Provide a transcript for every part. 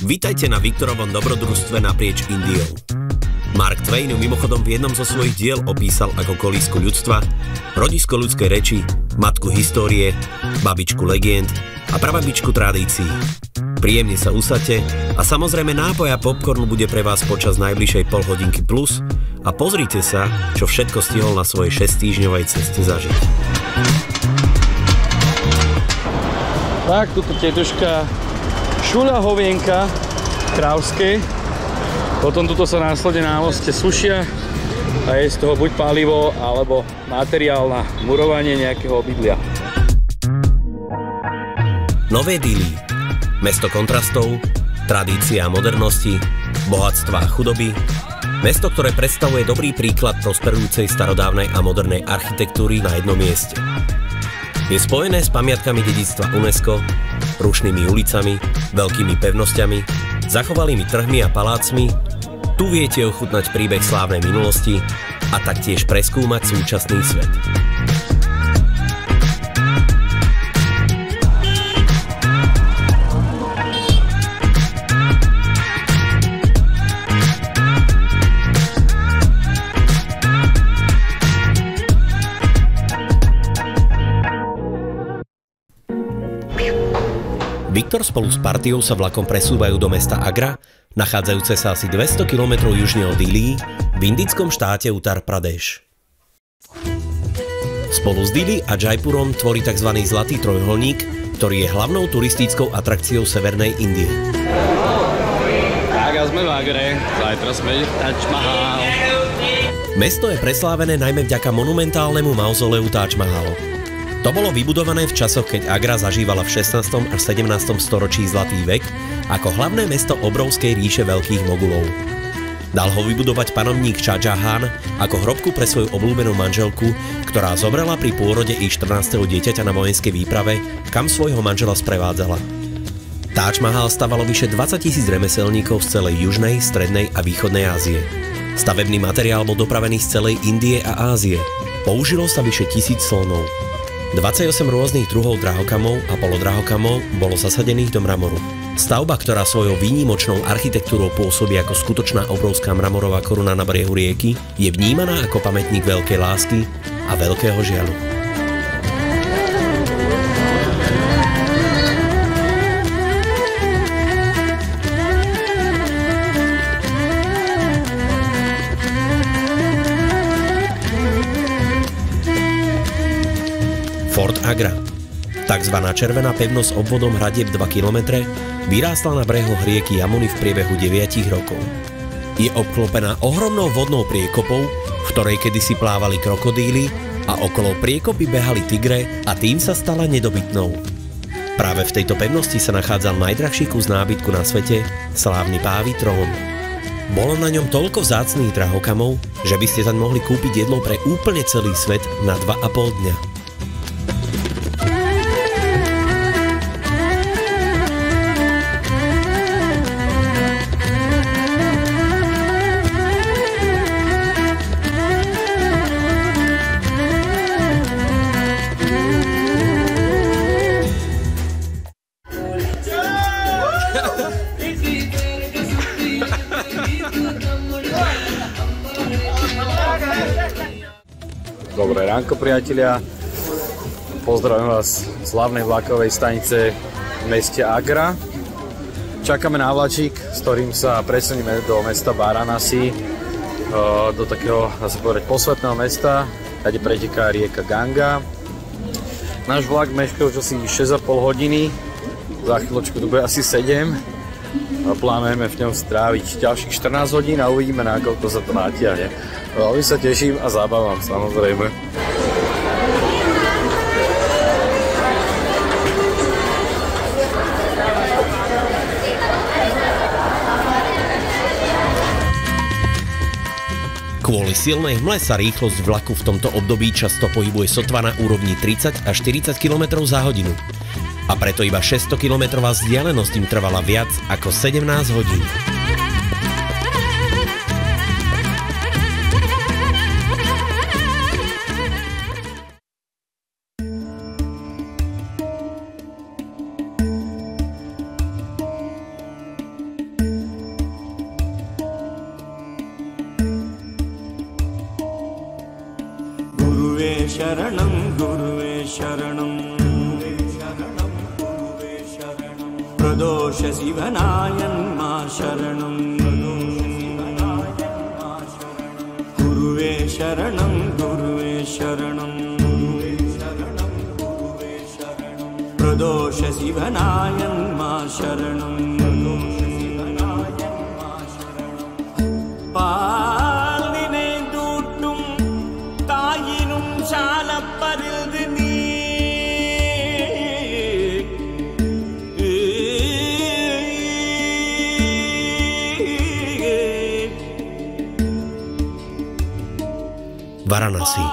Vítajte na Viktorovom dobrodružstve naprieč Indiou. Mark Twain ju mimochodom v jednom zo svojich diel opísal ako kolísku ľudstva, rodisko ľudskej reči, matku histórie, babičku legend a prababičku tradícií. Príjemne sa usaďte a samozrejme nápoj a popcorn bude pre vás počas najbližšej polhodinky plus a pozrite sa, čo všetko stihol na svojej 6-týždňovej ceste zažiť. Tak, tuto tetuška šuľa hovienka krávskej. Potom tuto sa následne na moste sušia a je z toho buď palivo alebo materiál na murovanie nejakého obydlia. Nové Dili. Mesto kontrastov, tradície a modernosti, bohatstva a chudoby. Mesto, ktoré predstavuje dobrý príklad prosperujúcej starodávnej a modernej architektúry na jednom mieste. Je spojené s pamiatkami dedičstva UNESCO, rušnými ulicami, veľkými pevnosťami, zachovalými trhmi a palácmi. Tu viete ochutnať príbeh slávnej minulosti a taktiež preskúmať súčasný svet. Viktor spolu s partiou sa vlakom presúvajú do mesta Agra, nachádzajúce sa asi 200 km južne od Dili, v indickom štáte Uttar Pradesh. Spolu s Dili a Jaipurom tvorí tzv. Zlatý trojuholník, ktorý je hlavnou turistickou atrakciou severnej Indie. Tak a sme v Agre, zajtra sme Taj Mahal. Mesto je preslávené najmä vďaka monumentálnemu mauzoleu Taj Mahal. To bolo vybudované v časoch, keď Agra zažívala v 16. až 17. storočí zlatý vek ako hlavné mesto obrovskej ríše veľkých mogulov. Dal ho vybudovať panovník Shah Jahan ako hrobku pre svoju obľúbenú manželku, ktorá zomrela pri pôrode ich 14. dieťaťa na vojenskej výprave, kam svojho manžela sprevádzala. Taj Mahal stavalo vyše 20 000 remeselníkov z celej južnej, strednej a východnej Ázie. Stavebný materiál bol dopravený z celej Indie a Ázie. Použilo sa vyše 1000 slonov. 28 rôznych druhov drahokamov a polodrahokamov bolo zasadených do mramoru. Stavba, ktorá svojou výnimočnou architektúrou pôsobí ako skutočná obrovská mramorová koruna na brehu rieky, je vnímaná ako pamätník veľkej lásky a veľkého žiaľu. Fort Agra. Takzvaná červená pevnosť obvodom hradieb 2 km vyrástla na brehoch rieky Jamuny v priebehu 9 rokov. Je obklopená ohromnou vodnou priekopou, v ktorej kedysi plávali krokodíly a okolo priekopy behali tigre a tým sa stala nedobytnou. Práve v tejto pevnosti sa nachádzal najdrahší kus nábytku na svete, slávny pávy trón. Bolo na ňom toľko vzácnych drahokamov, že by ste tam mohli kúpiť jedlo pre úplne celý svet na 2,5 dňa. Dobré ránko, priatelia. Pozdravím vás z hlavnej vlakovej stanice v meste Agra. Čakáme na vlačík, s ktorým sa presunieme do mesta Varanasi, do takého, dá sa povedať, posvätného mesta, kde preteká rieka Ganga. Náš vlak mešká už asi 6,5 hodiny, za chvíľočku to bude asi 7. Plánujeme v ňom stráviť ďalších 14 hodín a uvidíme, na koľko sa to natiahne. Veľmi sa teším a zábavam, samozrejme. Kvôli silnej hmle sa rýchlosť vlaku v tomto období často pohybuje sotva na úrovni 30 až 40 km za hodinu. A preto iba 600 km vzdialenosť im trvala viac ako 17 hodín. शरणं गुरुवे शरणं प्रदोष शिवनायन्मा शरणं गुरुवे शरणं प्रदोष शिवनायन्मा शरणं பாலினை தூட்டும் தாயினும் சாலப்பரிது நீ Varanasi,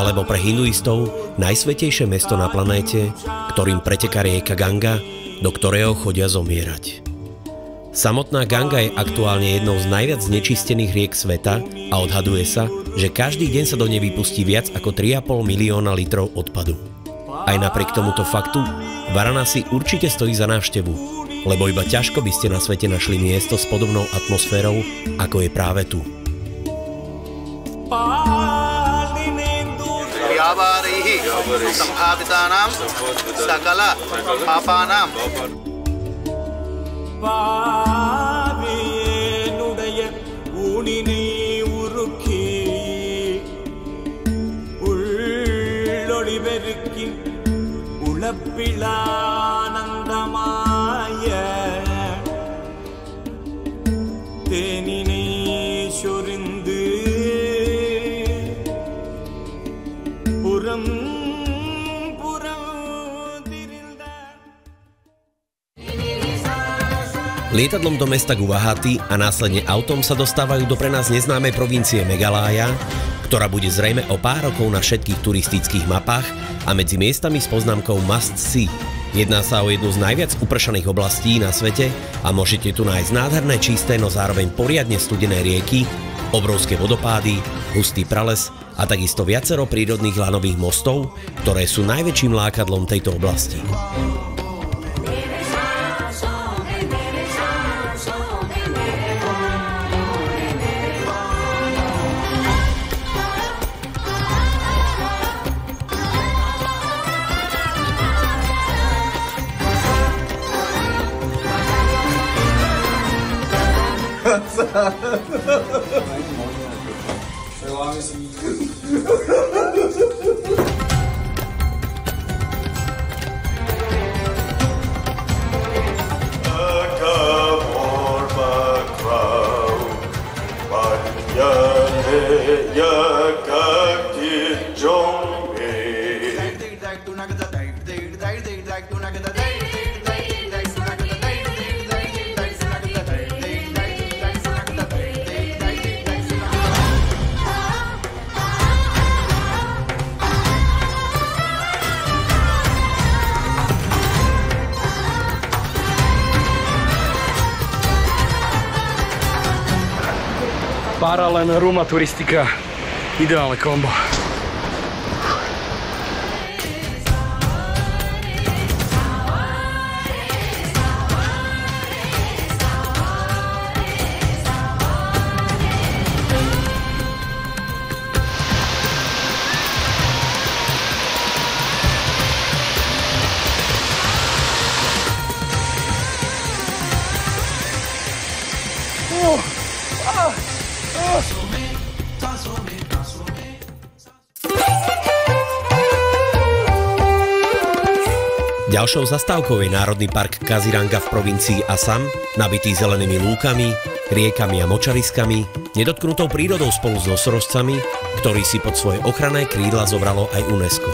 alebo pre hinduistov najsvätejšie mesto na planéte, ktorým preteká rieka Ganga, do ktorého chodia zomierať. Samotná Ganga je aktuálne jednou z najviac znečistených riek sveta a odhaduje sa, že každý deň sa do nej vypustí viac ako 3,5 milióna litrov odpadu. Aj napriek tomuto faktu Varanasi určite stojí za návštevu, lebo iba ťažko by ste na svete našli miesto s podobnou atmosférou, ako je práve tu. பாவியனுடைய ஊனினை உருக்கி உள்ளொளி பெருக்கி உளப்பிலானந்தமாய தேனினை சொரிந்து புறம் Lietadlom do mesta Guwahati a následne autom sa dostávajú do pre nás neznámej provincie Meghalája, ktorá bude zrejme o pár rokov na všetkých turistických mapách a medzi miestami s poznámkou Must See. Jedná sa o jednu z najviac upršaných oblastí na svete a môžete tu nájsť nádherné čisté, no zároveň poriadne studené rieky, obrovské vodopády, hustý prales a takisto viacero prírodných lanových mostov, ktoré sú najväčším lákadlom tejto oblasti. Paralén, rum a turistika. Ideálne kombo. Ďalšou zastávkou je Národný park Kaziranga v provincii Assam, nabitý zelenými lúkami, riekami a močariskami, nedotknutou prírodou spolu s nosorožcami, ktorý si pod svoje ochranné krídla zobralo aj UNESCO.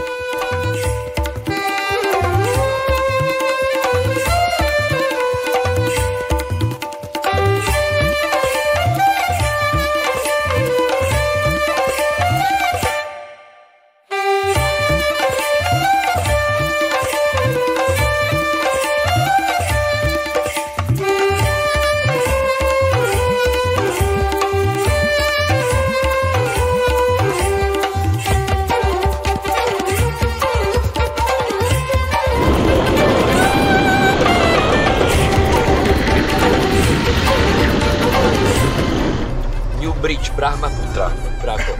Bridge Brahmaputra, Bráko.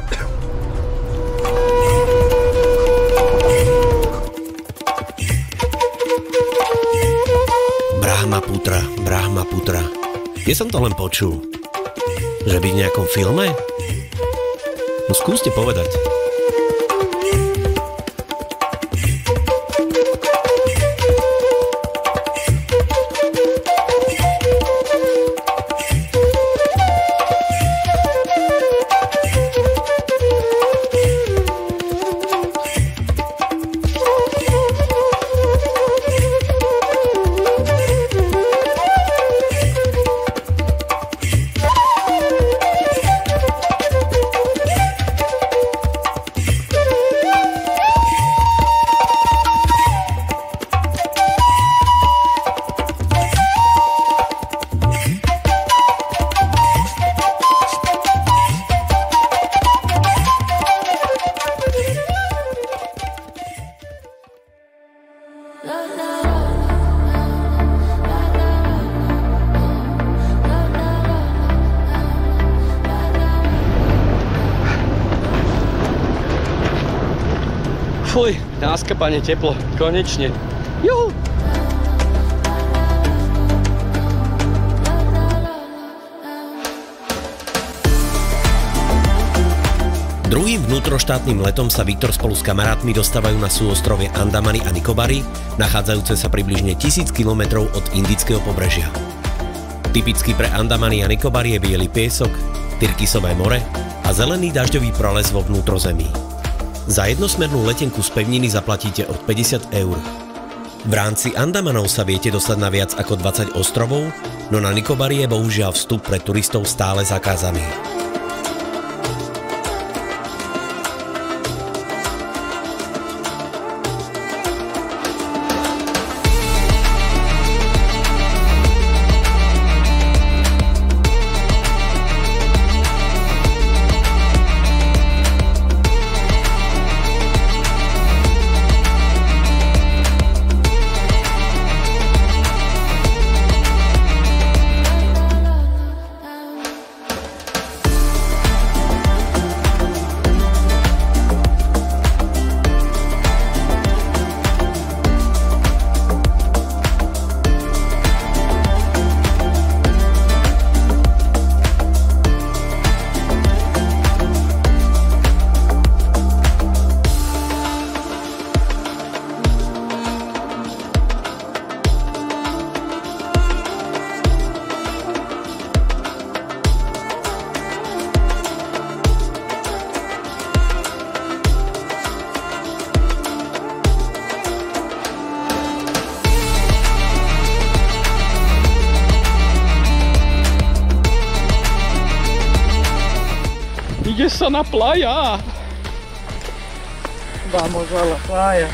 Brahmaputra. Kde som to len počul? Že byť v nejakom filme? No skúste povedať. Fuj, náskapanie teplo, konečne. Juhu! Druhým vnútroštátnym letom sa Viktor spolu s kamarátmi dostávajú na súostrovie Andamany a Nikobary, nachádzajúce sa približne 1000 km od indického pobrežia. Typický pre Andamany a Nikobary je biely piesok, Tyrkisové more a zelený dažďový prales vo vnútrozemí. Za jednosmernú letenku z pevniny zaplatíte od 50 €. V rámci Andamanov sa viete dostať na viac ako 20 ostrovov, no na Nikobary je bohužiaľ vstup pre turistov stále zakázaný. Ide sa na playa. Vamos a la playa.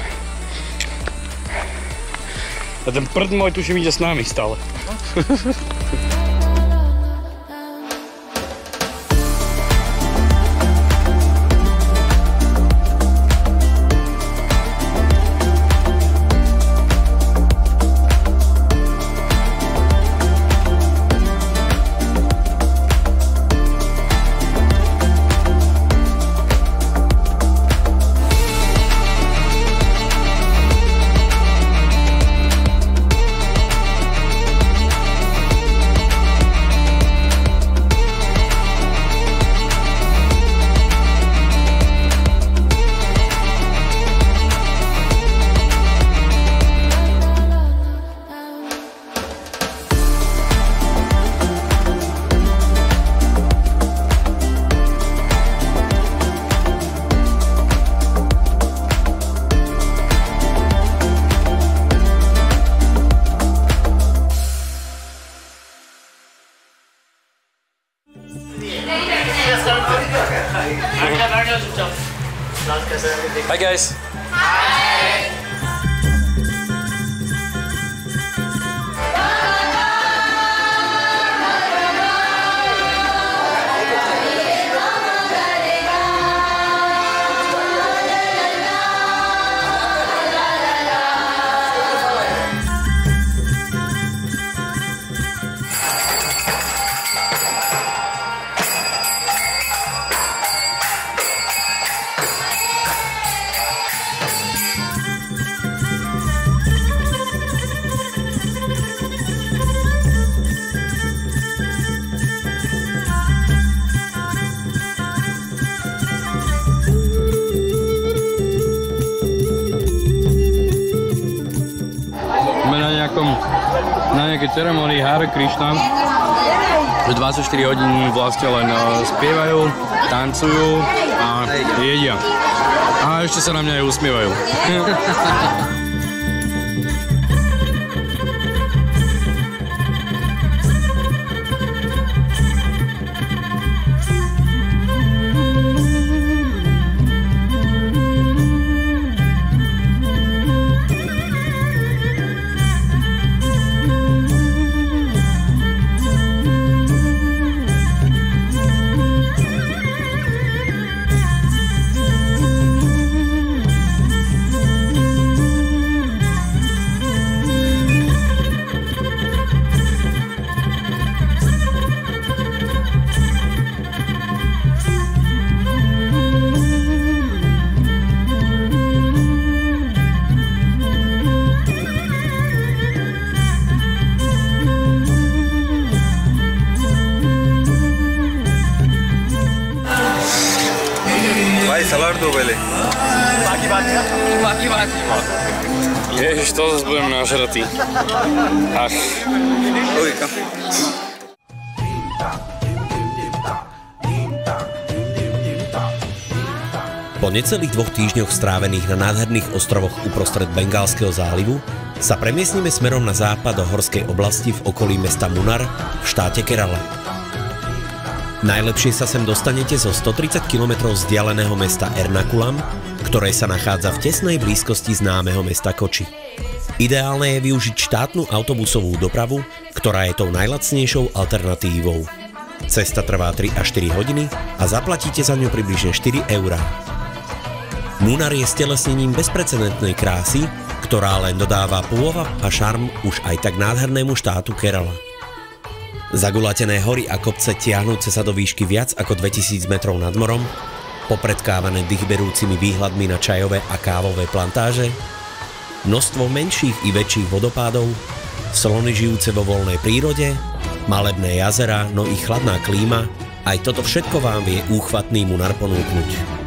A ten prd môj tuším ide s nami stále. Hi guys. takej ceremonii Hare Krishna, že 24 hodín vlastne len spievajú, tancujú a jedia. A ešte sa na mňa aj usmievajú. Ježiš, to zase budem nažratý. Ach. Uvíka. Po necelých 2 týždňoch strávených na nádherných ostrovoch uprostred Bengálskeho zálivu sa premiestnime smerom na západ do horskej oblasti v okolí mesta Munnar v štáte Kerala. Najlepšie sa sem dostanete zo 130 km vzdialeného mesta Ernakulam, ktoré sa nachádza v tesnej blízkosti známeho mesta Koči. Ideálne je využiť štátnu autobusovú dopravu, ktorá je tou najlacnejšou alternatívou. Cesta trvá 3 až 4 hodiny a zaplatíte za ňu približne 4 €. Munnar je stelesnením bezprecedentnej krásy, ktorá len dodáva pôvab a šarm už aj tak nádhernému štátu Kerala. Zagulatené hory a kopce tiahnúce sa do výšky viac ako 2000 metrov nad morom, popredkávané dýchberúcimi výhľadmi na čajové a kávové plantáže, množstvo menších i väčších vodopádov, slony žijúce vo voľnej prírode, malebné jazera, no i chladná klíma, aj toto všetko vám vie úchvatný Munnar ponúknuť.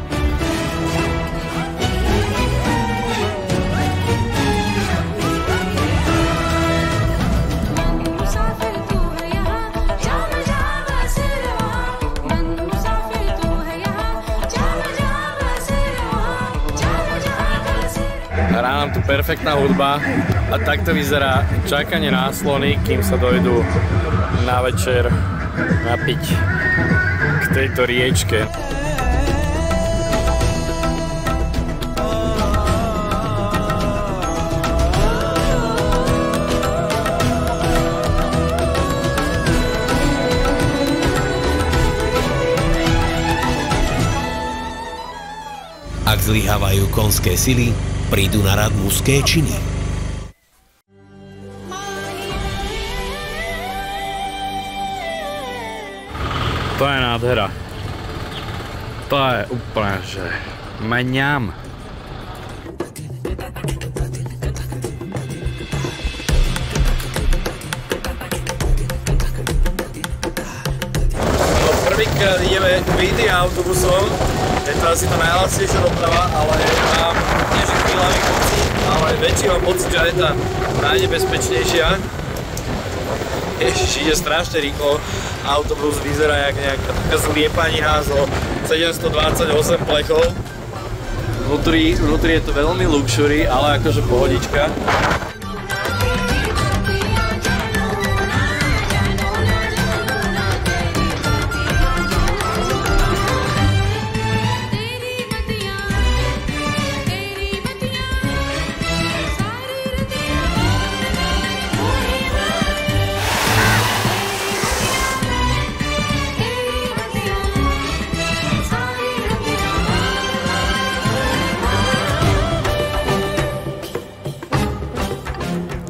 Hrá nám tu perfektná hudba a takto vyzerá čakanie na slony, kým sa dojdú na večer napiť k tejto riečke. Ak zlyhávajú konské sily, prídu na rad mužské činy. To je nádhera. To je úplne, že maňam. Prvýkrát ideme Vídy autobusom. Je to asi to najlacnejšia doprava, ale mám nie že chvíľavý pocit, ale väčší mám pocit, že je tá najnebezpečnejšia. Ježiš, ide strašne rýchlo. Autobus vyzerá jak nejaká taká zliepanina zo 728 plechov. Vnútri je to veľmi luxury, ale akože pohodička.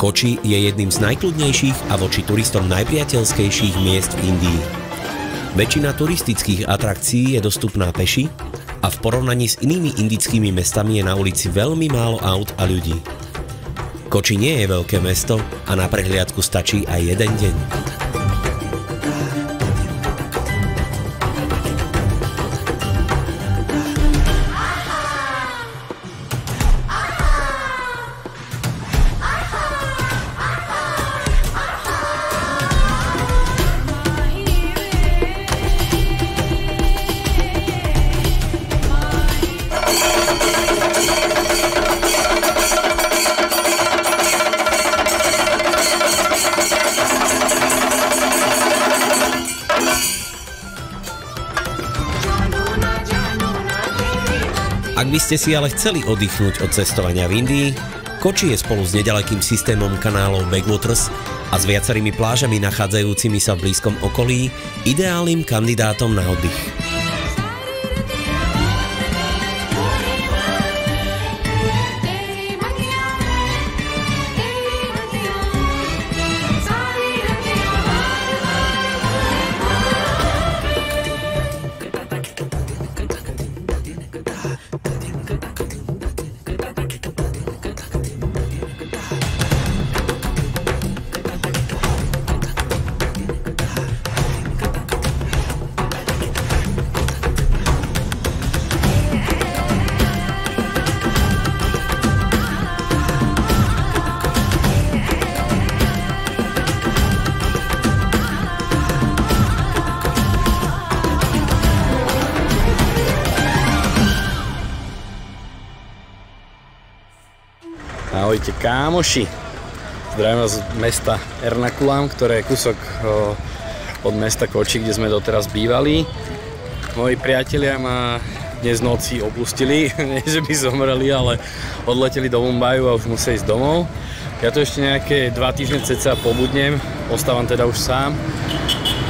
Koči je jedným z najkľudnejších a voči turistom najpriateľskejších miest v Indii. Väčšina turistických atrakcií je dostupná peši a v porovnaní s inými indickými mestami je na ulici veľmi málo aut a ľudí. Koči nie je veľké mesto a na prehliadku stačí aj jeden deň. Ak by ste si ale chceli oddychnúť od cestovania v Indii, Koči je spolu s nedalekým systémom kanálov Backwaters a s viacerými plážami nachádzajúcimi sa v blízkom okolí ideálnym kandidátom na oddych. Ahojte kámoši, zdravím vás z mesta Ernakulam, ktoré je kúsok od mesta Koči, kde sme doteraz bývali. Moji priatelia ma dnes noci opustili, nie že by zomreli, ale odleteli do Mumbaju a už musia ísť domov. Ja tu ešte nejaké 2 týždne cca pobudnem, ostávam teda už sám.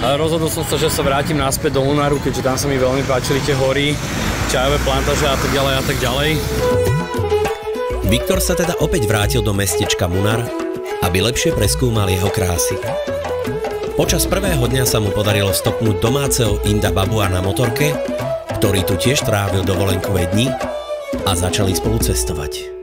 Ale rozhodol som sa, že sa vrátim naspäť do Munaru, keďže tam sa mi veľmi páčili tie hory, čajové plantáže a tak ďalej a tak ďalej. Viktor sa teda opäť vrátil do mestečka Munar, aby lepšie preskúmal jeho krásy. Počas prvého dňa sa mu podarilo stopnúť domáceho Inda Babua na motorke, ktorý tu tiež trávil dovolenkové dni a začali spolu cestovať.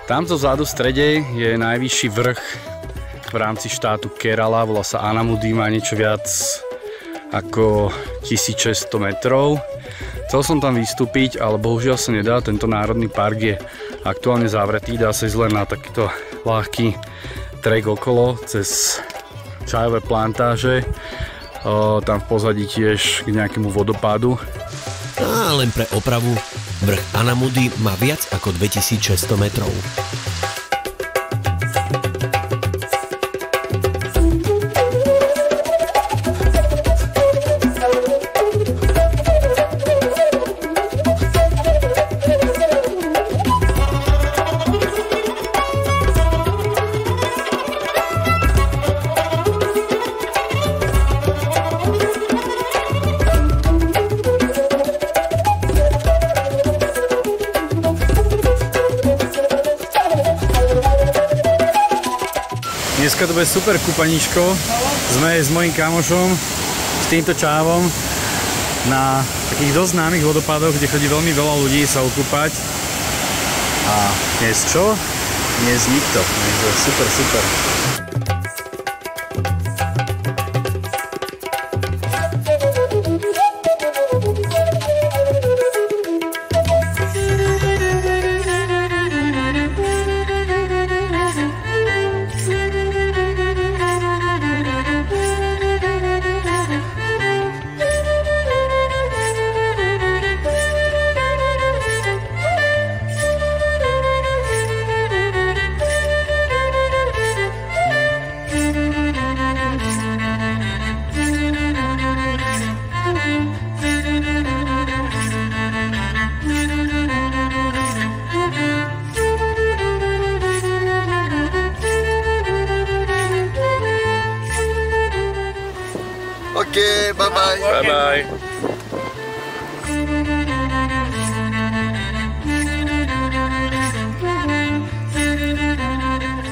Tamto vzadu v strede je najvyšší vrch v rámci štátu Kerala, volá sa Anamudi, má niečo viac ako 1600 metrov. Chcel som tam vystúpiť, ale bohužiaľ sa nedá, tento národný park je aktuálne zavretý, dá sa ísť len na takýto ľahký trek okolo cez čajové plantáže, tam v pozadí tiež k nejakému vodopádu. A len pre opravu, vrch Anamudi má viac ako 2600 metrov. Dneska to bude super kúpaníčko. Sme s mojím kamošom, s týmto čávom na takých dosť známych vodopádoch, kde chodí veľmi veľa ľudí sa okúpať. A dnes čo? Dnes nikto. Super, super. Okay, bye-bye. Bye-bye.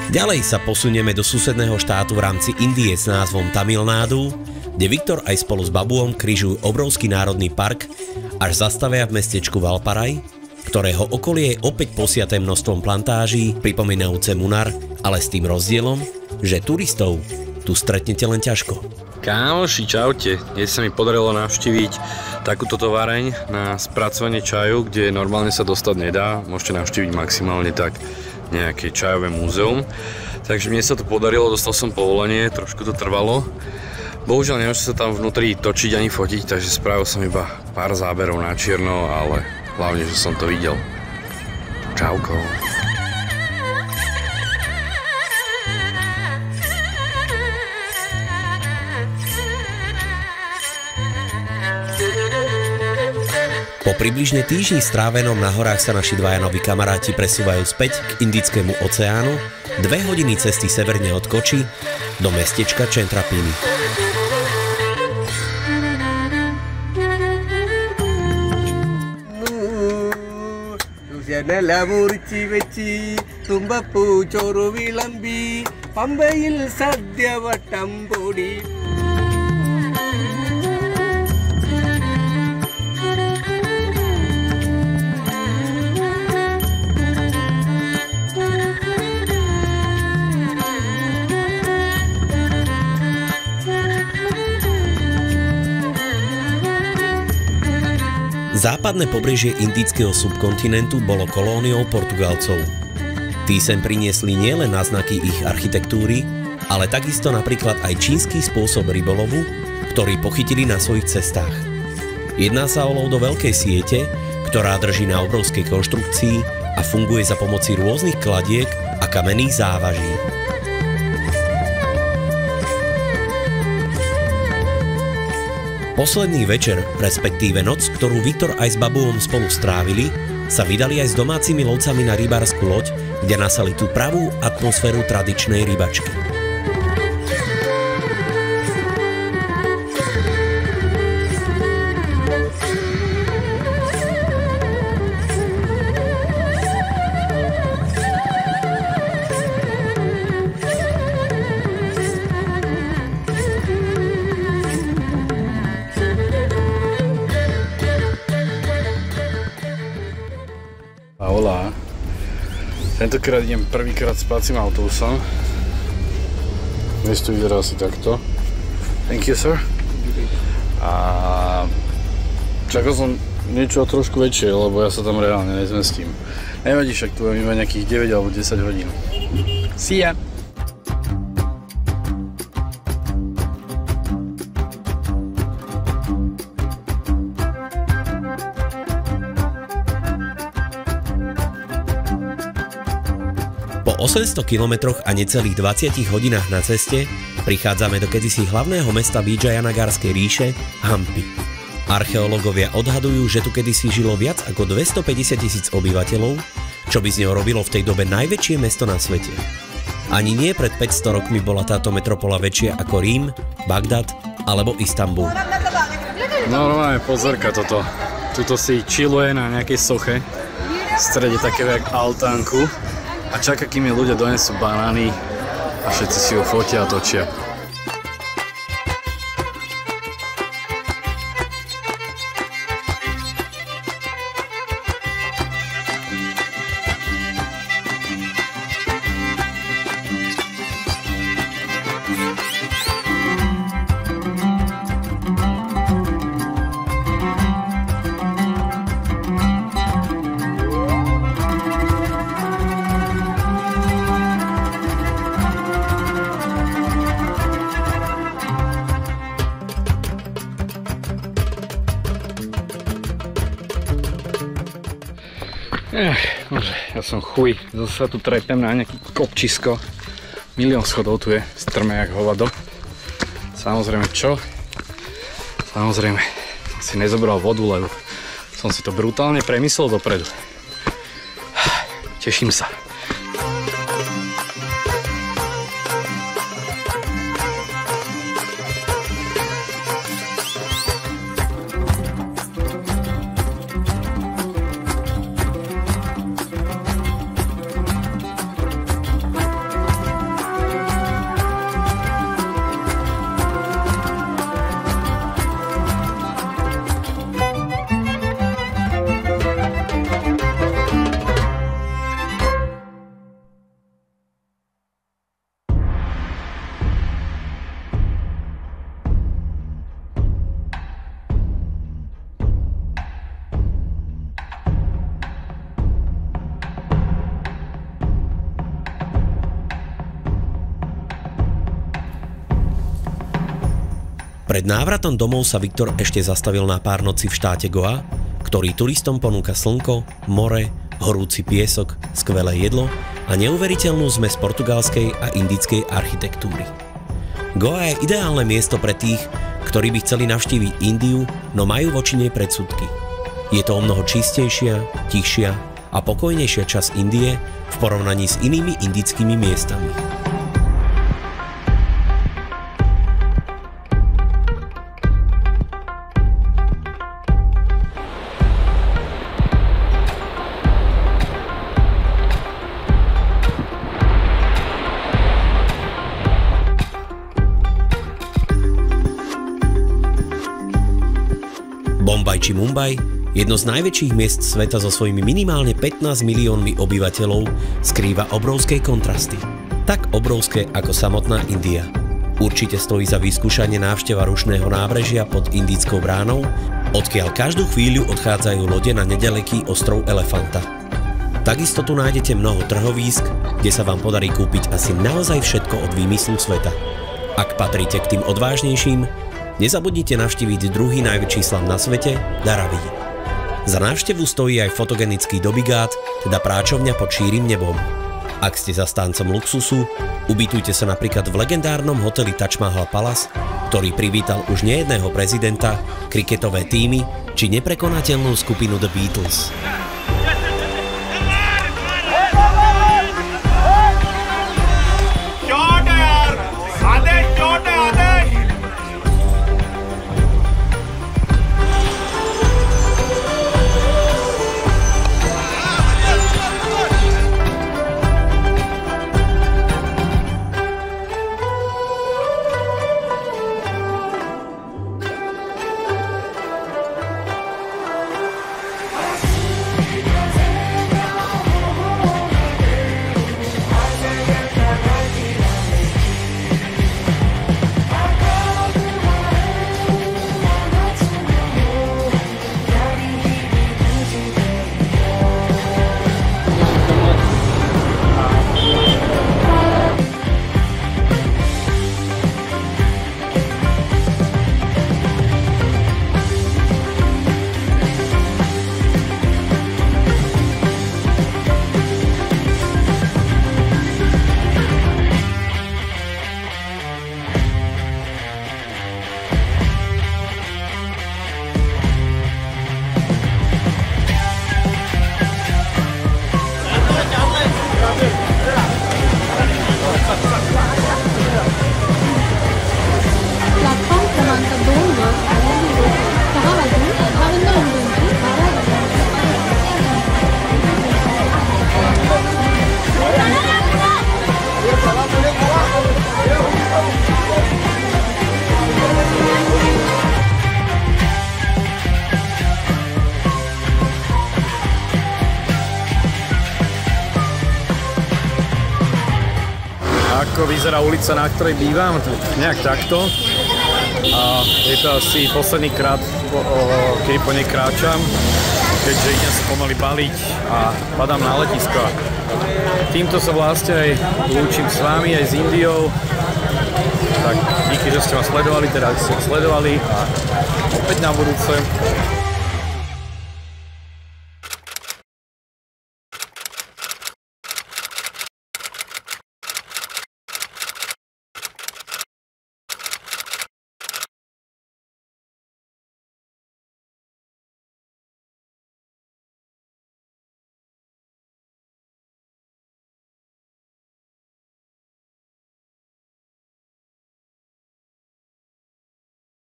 Ďalej sa posunieme do susedného štátu v rámci Indie s názvom Tamil Nadu, kde Viktor aj spolu s Babuom križujú obrovský národný park, až zastavia v mestečku Valparai, ktorého okolie je opäť posiaté množstvom plantáží, pripomínajúce Munar, ale s tým rozdielom, že turistov tu stretnete len ťažko. Kámoši, čaute. Dnes sa mi podarilo navštíviť takúto továreň na spracovanie čaju, kde normálne sa dostať nedá. Môžete navštíviť maximálne tak nejaké čajové múzeum. Takže mne sa to podarilo, dostal som povolenie, trošku to trvalo. Bohužiaľ nemôžem sa tam vnútri točiť ani fotiť, takže spravil som iba pár záberov na čierno, ale hlavne, že som to videl. Čauko. Po približne týždni strávenom na horách sa naši dvaja noví kamaráti presúvajú späť k Indickému oceánu, 2 hodiny cesty severne od Koči do mestečka Čentrapíny. മുറിച്ചി വെച്ചി തുമ്പപ്പൂ ചോറ് വിളമ്പി പമ്പയിൽ സദ്യവട്ടം പൊടി. Západné pobrežie indického subkontinentu bolo kolóniou Portugalcov. Tí sem priniesli nielen náznaky ich architektúry, ale takisto napríklad aj čínsky spôsob rybolovu, ktorý pochytili na svojich cestách. Jedná sa o lov do veľkej siete, ktorá drží na obrovskej konštrukcii a funguje za pomoci rôznych kladiek a kamenných závaží. Posledný večer, respektíve noc, ktorú Viktor aj s Babuom spolu strávili, sa vydali aj s domácimi lovcami na rybársku loď, kde nasali tú pravú atmosféru tradičnej rybačky. Hola. Tentokrát idem prvýkrát spacím autobusom. Dnes to vyzerá asi takto. Thank you, sir. A čakal som niečo trošku väčšie, lebo ja sa tam reálne nezmestím. Nevadí, však tu budem iba nejakých 9 alebo 10 hodín. See ya! Po 800 kilometroch a necelých 20 hodinách na ceste prichádzame do kedysi hlavného mesta Vijayanagarskej ríše Hampi. Archeológovia odhadujú, že tu kedysi žilo viac ako 250 000 obyvateľov, čo by z neho robilo v tej dobe najväčšie mesto na svete. Ani nie pred 500 rokmi bola táto metropola väčšia ako Rím, Bagdad alebo Istanbul. No normálne pozorka toto. Tuto si chilluje na nejakej soche v strede takého jak altánku a čaká, kým mi ľudia donesú banány a všetci si ho fotia a točia. Bože, ja som chuj, zase sa tu trepem na nejaký kopčisko. Milión schodov tu je, strme jak hovado. Samozrejme čo? Samozrejme, som si nezobral vodu, lebo som si to brutálne premyslel dopredu. Teším sa. Pred návratom domov sa Viktor ešte zastavil na pár nocí v štáte Goa, ktorý turistom ponúka slnko, more, horúci piesok, skvelé jedlo a neuveriteľnú zmes portugalskej a indickej architektúry. Goa je ideálne miesto pre tých, ktorí by chceli navštíviť Indiu, no majú voči nej predsudky. Je to omnoho čistejšia, tichšia a pokojnejšia časť Indie v porovnaní s inými indickými miestami. Bombaj či Mumbai, jedno z najväčších miest sveta so svojimi minimálne 15 miliónmi obyvateľov, skrýva obrovské kontrasty. Tak obrovské ako samotná India. Určite stojí za vyskúšanie návšteva rušného nábrežia pod Indickou bránou, odkiaľ každú chvíľu odchádzajú lode na nedaleký ostrov Elefanta. Takisto tu nájdete mnoho trhovísk, kde sa vám podarí kúpiť asi naozaj všetko od výmyslu sveta. Ak patríte k tým odvážnejším, nezabudnite navštíviť druhý najväčší slám na svete, Dharavi. Za návštevu stojí aj fotogenický Dobby-Ghat, teda práčovňa pod šírim nebom. Ak ste zastáncom luxusu, ubytujte sa napríklad v legendárnom hoteli Taj Mahal Palace, ktorý privítal už nejedného prezidenta, kriketové týmy či neprekonateľnú skupinu The Beatles. Ako vyzerá ulica, na ktorej bývam, nejak takto. A je to asi posledný krát, kedy po nej kráčam, keďže idem sa pomaly baliť a padám na letisko. Týmto sa vlastne aj lúčim s vami, aj s Indiou. Tak díky, že ste ma sledovali, teda ste ma sledovali a opäť na budúce.